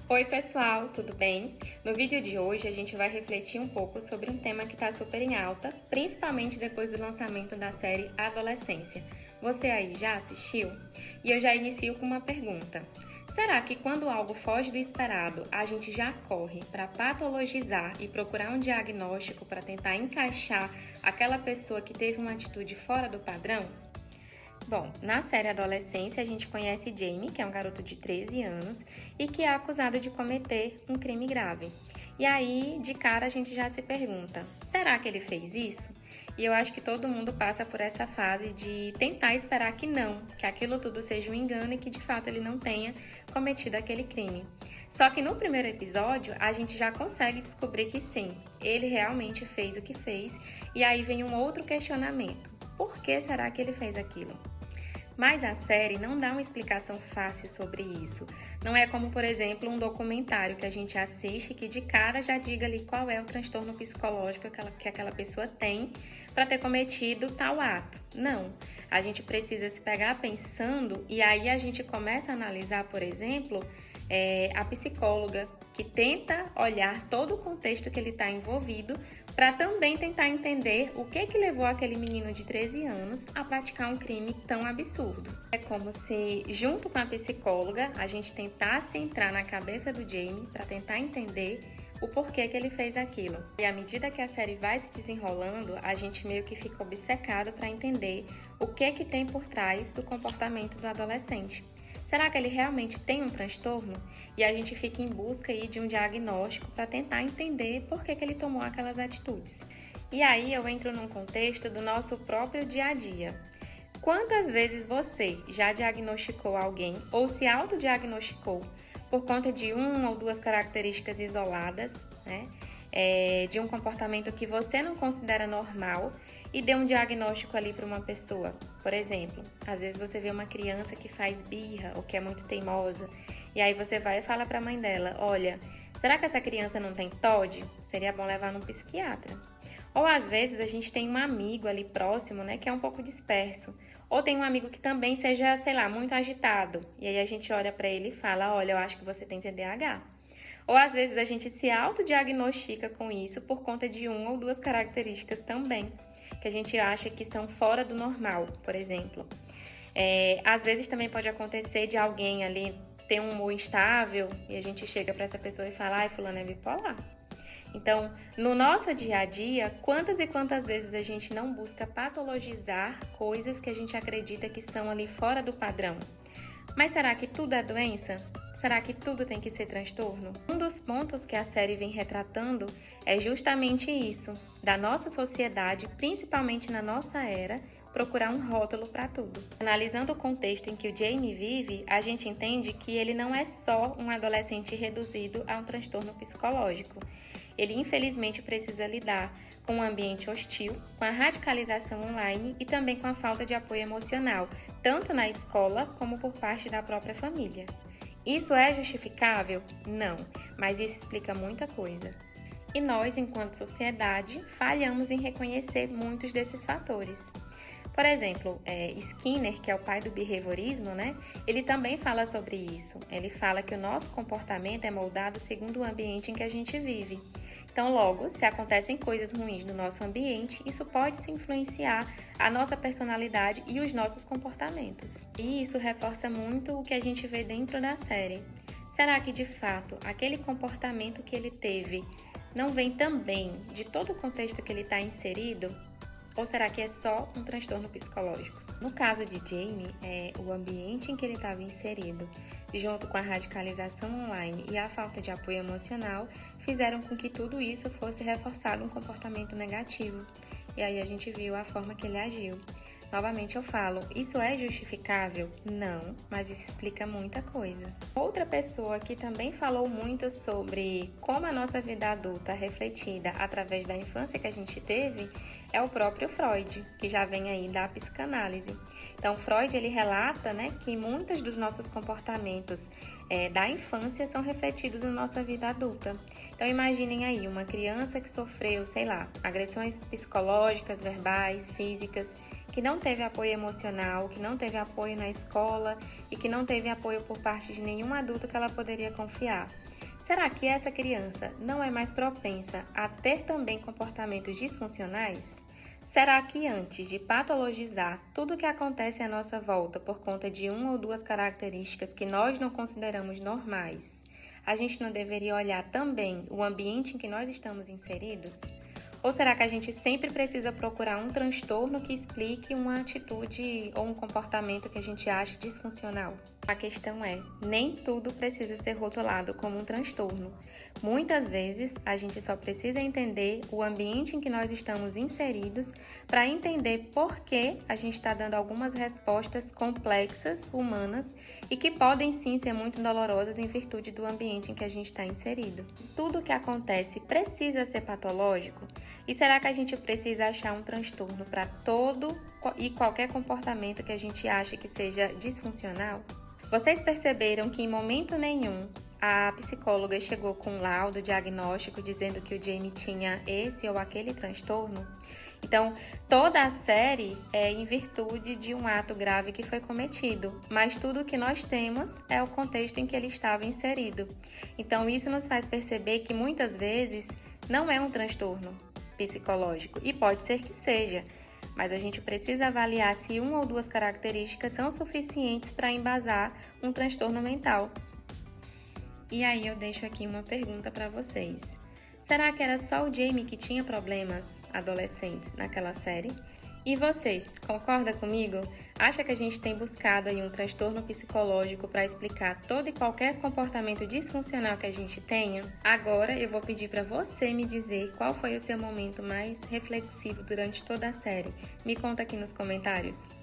Oi pessoal, tudo bem? No vídeo de hoje a gente vai refletir um pouco sobre um tema que está super em alta, principalmente depois do lançamento da série Adolescência. Você aí já assistiu? E eu já inicio com uma pergunta. Será que quando algo foge do esperado, a gente já corre para patologizar e procurar um diagnóstico para tentar encaixar aquela pessoa que teve uma atitude fora do padrão? Bom, na série Adolescência, a gente conhece Jamie, que é um garoto de 13 anos e que é acusado de cometer um crime grave. E aí, de cara, a gente já se pergunta: será que ele fez isso? E eu acho que todo mundo passa por essa fase de tentar esperar que não, que aquilo tudo seja um engano e que de fato ele não tenha cometido aquele crime. Só que no primeiro episódio, a gente já consegue descobrir que sim, ele realmente fez o que fez, e aí vem um outro questionamento: por que será que ele fez aquilo? Mas a série não dá uma explicação fácil sobre isso. Não é como, por exemplo, um documentário que a gente assiste que de cara já diga ali qual é o transtorno psicológico que aquela pessoa tem para ter cometido tal ato. Não. A gente precisa se pegar pensando e aí a gente começa a analisar, por exemplo, a psicóloga que tenta olhar todo o contexto que ele está envolvido para também tentar entender o que levou aquele menino de 13 anos a praticar um crime tão absurdo. É como se, junto com a psicóloga, a gente tentasse entrar na cabeça do Jamie para tentar entender o porquê que ele fez aquilo. E à medida que a série vai se desenrolando, a gente meio que fica obcecado para entender o que tem por trás do comportamento do adolescente. Será que ele realmente tem um transtorno? E a gente fica em busca aí de um diagnóstico para tentar entender por que ele tomou aquelas atitudes. E aí eu entro num contexto do nosso próprio dia a dia. Quantas vezes você já diagnosticou alguém ou se autodiagnosticou por conta de uma ou duas características isoladas, né? De um comportamento que você não considera normal e deu um diagnóstico ali para uma pessoa? Por exemplo, às vezes você vê uma criança que faz birra ou que é muito teimosa e aí você vai e fala para a mãe dela: olha, será que essa criança não tem TOD? Seria bom levar num psiquiatra. Ou às vezes a gente tem um amigo ali próximo, né, que é um pouco disperso. Ou tem um amigo que também seja, sei lá, muito agitado. E aí a gente olha para ele e fala: olha, eu acho que você tem TDAH. Ou às vezes a gente se autodiagnostica com isso por conta de uma ou duas características também, que a gente acha que são fora do normal, por exemplo. Às vezes também pode acontecer de alguém ali ter um humor instável e a gente chega para essa pessoa e fala: ai, fulano é bipolar. Então, no nosso dia a dia, quantas e quantas vezes a gente não busca patologizar coisas que a gente acredita que são ali fora do padrão? Mas será que tudo é doença? Será que tudo tem que ser transtorno? Um dos pontos que a série vem retratando é justamente isso, da nossa sociedade, principalmente na nossa era, procurar um rótulo para tudo. Analisando o contexto em que o Jamie vive, a gente entende que ele não é só um adolescente reduzido a um transtorno psicológico. Ele infelizmente precisa lidar com um ambiente hostil, com a radicalização online e também com a falta de apoio emocional, tanto na escola como por parte da própria família. Isso é justificável? Não, mas isso explica muita coisa. E nós, enquanto sociedade, falhamos em reconhecer muitos desses fatores. Por exemplo, Skinner, que é o pai do behaviorismo, né? Ele também fala sobre isso. Ele fala que o nosso comportamento é moldado segundo o ambiente em que a gente vive. Então, logo, se acontecem coisas ruins no nosso ambiente, isso pode se influenciar a nossa personalidade e os nossos comportamentos. E isso reforça muito o que a gente vê dentro da série. Será que, de fato, aquele comportamento que ele teve não vem também de todo o contexto que ele está inserido? Ou será que é só um transtorno psicológico? No caso de Jamie, o ambiente em que ele estava inserido, junto com a radicalização online e a falta de apoio emocional, fizeram com que tudo isso fosse reforçado um comportamento negativo. E aí a gente viu a forma que ele agiu. Novamente eu falo, isso é justificável? Não, mas isso explica muita coisa. Outra pessoa que também falou muito sobre como a nossa vida adulta é refletida através da infância que a gente teve é o próprio Freud, que já vem aí da psicanálise. Então, Freud, ele relata, né, que muitos dos nossos comportamentos da infância são refletidos na nossa vida adulta. Então, imaginem aí uma criança que sofreu, sei lá, agressões psicológicas, verbais, físicas, que não teve apoio emocional, que não teve apoio na escola e que não teve apoio por parte de nenhum adulto que ela poderia confiar. Será que essa criança não é mais propensa a ter também comportamentos disfuncionais? Será que antes de patologizar tudo o que acontece à nossa volta por conta de uma ou duas características que nós não consideramos normais, a gente não deveria olhar também o ambiente em que nós estamos inseridos? Ou será que a gente sempre precisa procurar um transtorno que explique uma atitude ou um comportamento que a gente acha disfuncional? A questão é, nem tudo precisa ser rotulado como um transtorno. Muitas vezes, a gente só precisa entender o ambiente em que nós estamos inseridos para entender por que a gente está dando algumas respostas complexas, humanas, e que podem sim ser muito dolorosas em virtude do ambiente em que a gente está inserido. Tudo o que acontece precisa ser patológico? E será que a gente precisa achar um transtorno para todo e qualquer comportamento que a gente acha que seja disfuncional? Vocês perceberam que em momento nenhum a psicóloga chegou com um laudo diagnóstico dizendo que o Jamie tinha esse ou aquele transtorno? Então, toda a série é em virtude de um ato grave que foi cometido, mas tudo o que nós temos é o contexto em que ele estava inserido. Então, isso nos faz perceber que muitas vezes não é um transtorno psicológico, e pode ser que seja, mas a gente precisa avaliar se uma ou duas características são suficientes para embasar um transtorno mental. E aí eu deixo aqui uma pergunta para vocês. Será que era só o Jamie que tinha problemas adolescentes naquela série? E você, concorda comigo? Acha que a gente tem buscado aí um transtorno psicológico para explicar todo e qualquer comportamento disfuncional que a gente tenha? Agora eu vou pedir para você me dizer qual foi o seu momento mais reflexivo durante toda a série. Me conta aqui nos comentários.